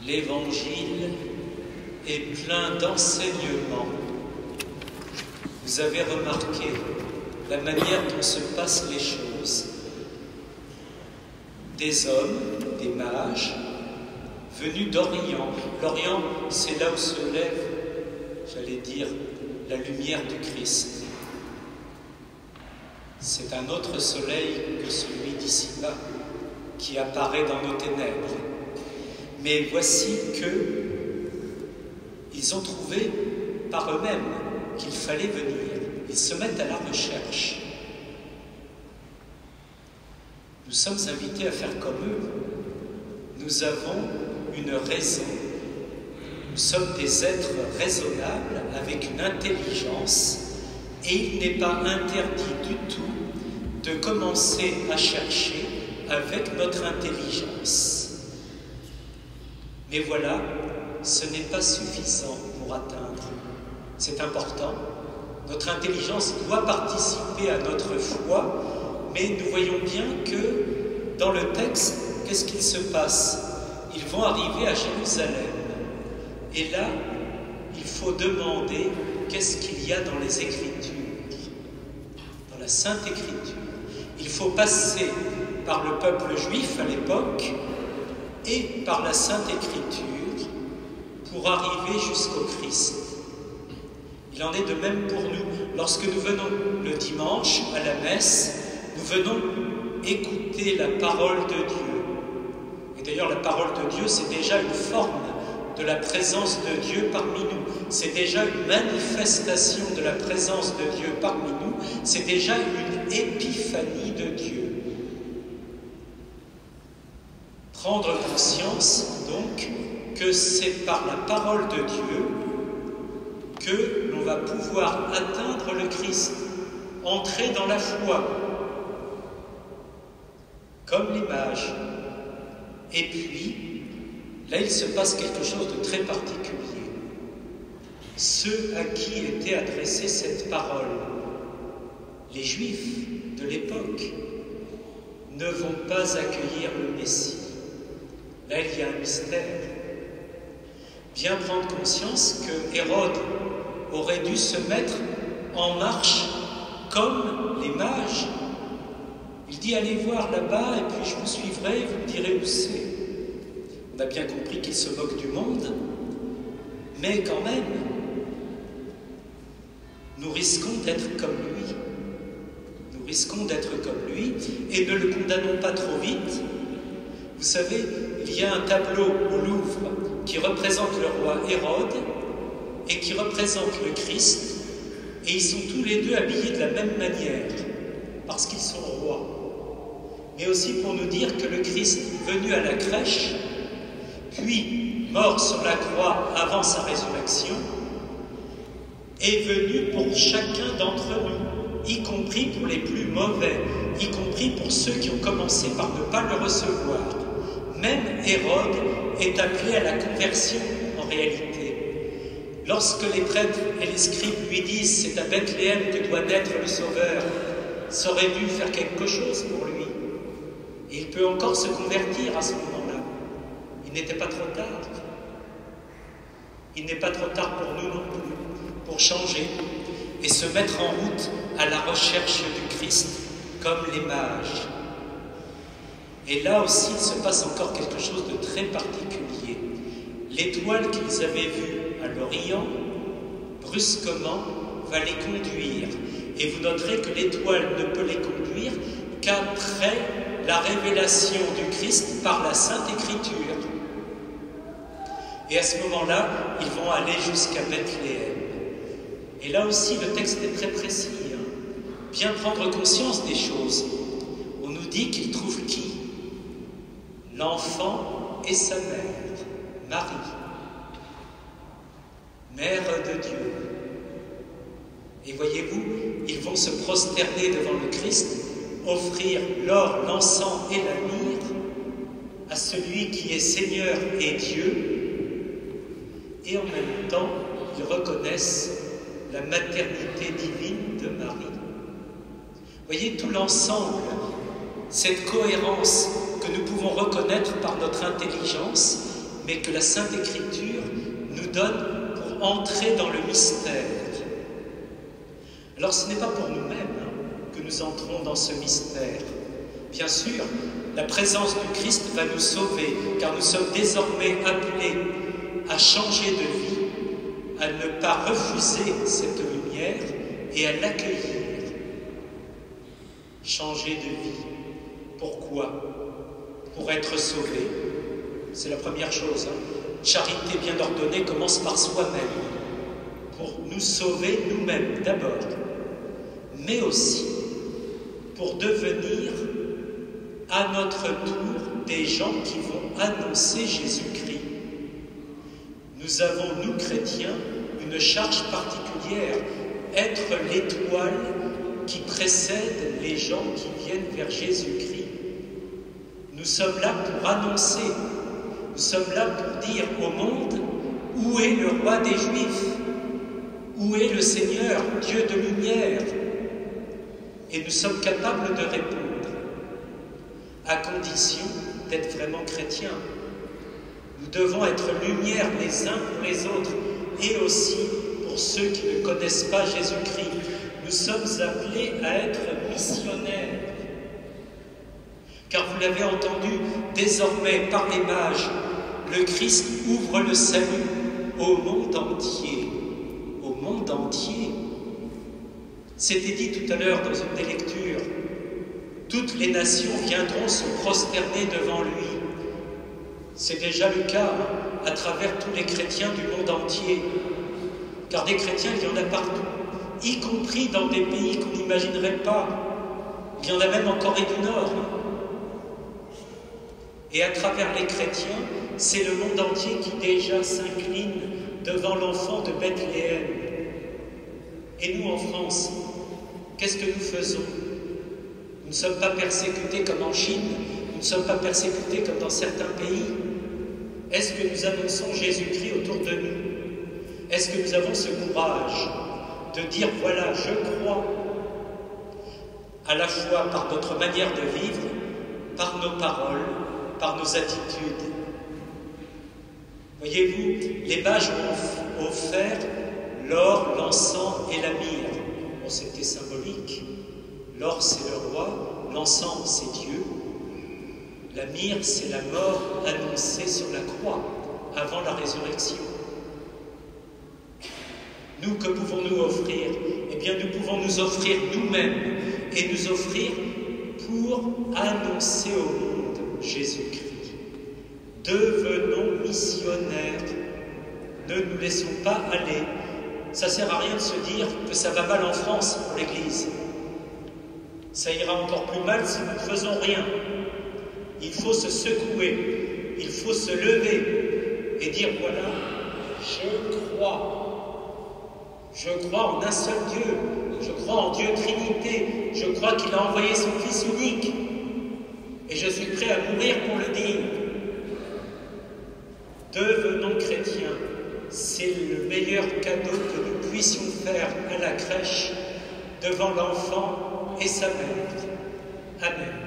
L'Évangile est plein d'enseignements. Vous avez remarqué la manière dont se passent les choses. Des hommes, des mages, venus d'Orient. L'Orient, c'est là où se lève, j'allais dire, la lumière du Christ. C'est un autre soleil que celui d'ici-bas, qui apparaît dans nos ténèbres. Mais voici qu'ils ont trouvé par eux-mêmes qu'il fallait venir. Ils se mettent à la recherche. Nous sommes invités à faire comme eux. Nous avons une raison. Nous sommes des êtres raisonnables avec une intelligence et il n'est pas interdit du tout de commencer à chercher avec notre intelligence. Mais voilà, ce n'est pas suffisant pour atteindre. C'est important. Notre intelligence doit participer à notre foi, mais nous voyons bien que dans le texte, qu'est-ce qu'il se passe? Ils vont arriver à Jérusalem. Et là, il faut demander qu'est-ce qu'il y a dans les Écritures, dans la Sainte Écriture. Il faut passer par le peuple juif à l'époque et par la Sainte Écriture pour arriver jusqu'au Christ. Il en est de même pour nous. Lorsque nous venons le dimanche à la messe, nous venons écouter la parole de Dieu. Et d'ailleurs, la parole de Dieu, c'est déjà une forme de la présence de Dieu parmi nous. C'est déjà une manifestation de la présence de Dieu parmi nous. C'est déjà une épiphanie de Dieu. Prendre conscience, donc, que c'est par la parole de Dieu que l'on va pouvoir atteindre le Christ, entrer dans la foi, comme les mages. Et puis, là, il se passe quelque chose de très particulier. Ceux à qui était adressée cette parole, les Juifs de l'époque, ne vont pas accueillir le Messie. Là, il y a un mystère. Bien prendre conscience que Hérode aurait dû se mettre en marche comme les mages. Il dit « Allez voir là-bas et puis je vous suivrai, vous me direz où c'est. » On a bien compris qu'il se moque du monde, mais quand même, nous risquons d'être comme lui. Nous risquons d'être comme lui et ne le condamnons pas trop vite. Vous savez, il y a un tableau au Louvre qui représente le roi Hérode et qui représente le Christ, et ils sont tous les deux habillés de la même manière, parce qu'ils sont rois. Mais aussi pour nous dire que le Christ, venu à la crèche, puis mort sur la croix avant sa résurrection, est venu pour chacun d'entre nous, y compris pour les plus mauvais, y compris pour ceux qui ont commencé par ne pas le recevoir. Même Hérode est appelé à la conversion en réalité. Lorsque les prêtres et les scribes lui disent « c'est à Bethléem que doit naître le Sauveur », ça aurait dû faire quelque chose pour lui. Et il peut encore se convertir à ce moment-là. Il n'était pas trop tard. Il n'est pas trop tard pour nous non plus, pour changer et se mettre en route à la recherche du Christ, comme les mages. Et là aussi, il se passe encore quelque chose de très particulier. L'étoile qu'ils avaient vue à l'Orient, brusquement, va les conduire. Et vous noterez que l'étoile ne peut les conduire qu'après la révélation du Christ par la Sainte Écriture. Et à ce moment-là, ils vont aller jusqu'à Bethléem. Et là aussi, le texte est très précis. Bien prendre conscience des choses. On nous dit qu'ils trouvent qui? L'enfant et sa mère, Marie, mère de Dieu. Et voyez-vous, ils vont se prosterner devant le Christ, offrir l'or, l'encens et la myrrhe à celui qui est Seigneur et Dieu, et en même temps, ils reconnaissent la maternité divine de Marie. Voyez tout l'ensemble, cette cohérence que nous pouvons reconnaître par notre intelligence, mais que la Sainte Écriture nous donne pour entrer dans le mystère. Alors ce n'est pas pour nous-mêmes que nous entrons dans ce mystère. Bien sûr, la présence du Christ va nous sauver, car nous sommes désormais appelés à changer de vie, à ne pas refuser cette lumière et à l'accueillir. Changer de vie. Pourquoi? Pour être sauvé. C'est la première chose. Charité bien ordonnée commence par soi-même, pour nous sauver nous-mêmes d'abord, mais aussi pour devenir à notre tour des gens qui vont annoncer Jésus-Christ. Nous avons, nous chrétiens, une charge particulière, être l'étoile qui précède les gens qui viennent vers Jésus-Christ. Nous sommes là pour annoncer, nous sommes là pour dire au monde où est le roi des Juifs, où est le Seigneur, Dieu de lumière. Et nous sommes capables de répondre, à condition d'être vraiment chrétiens. Nous devons être lumière les uns pour les autres, et aussi pour ceux qui ne connaissent pas Jésus-Christ. Nous sommes appelés à être missionnaires. Car vous l'avez entendu, désormais par les mages, le Christ ouvre le salut au monde entier. Au monde entier. C'était dit tout à l'heure dans une des lectures, toutes les nations viendront se prosterner devant lui. C'est déjà le cas à travers tous les chrétiens du monde entier. Car des chrétiens, il y en a partout, y compris dans des pays qu'on n'imaginerait pas. Il y en a même en Corée du Nord. Et à travers les chrétiens, c'est le monde entier qui déjà s'incline devant l'enfant de Bethléem. Et nous, en France, qu'est-ce que nous faisons? Nous ne sommes pas persécutés comme en Chine, nous ne sommes pas persécutés comme dans certains pays. Est-ce que nous annonçons Jésus-Christ autour de nous? Est-ce que nous avons ce courage de dire, voilà, je crois, à la fois par notre manière de vivre, par nos paroles, par nos attitudes? Voyez-vous, les mages ont offert l'or, l'encens et la myrrhe. Bon, c'était symbolique. L'or, c'est le roi, l'encens, c'est Dieu. La myrrhe, c'est la mort annoncée sur la croix, avant la résurrection. Nous, que pouvons-nous offrir? Eh bien, nous pouvons nous offrir nous-mêmes et nous offrir pour annoncer au monde Jésus-Christ. Devenons missionnaires. Ne nous laissons pas aller. Ça ne sert à rien de se dire que ça va mal en France pour l'Église. Ça ira encore plus mal si nous ne faisons rien. Il faut se secouer, il faut se lever et dire, voilà, je crois. Je crois en un seul Dieu, je crois en Dieu Trinité, je crois qu'il a envoyé son Fils unique et je suis prêt à mourir pour le dire. Devenons chrétiens, c'est le meilleur cadeau que nous puissions faire à la crèche devant l'enfant et sa mère. Amen.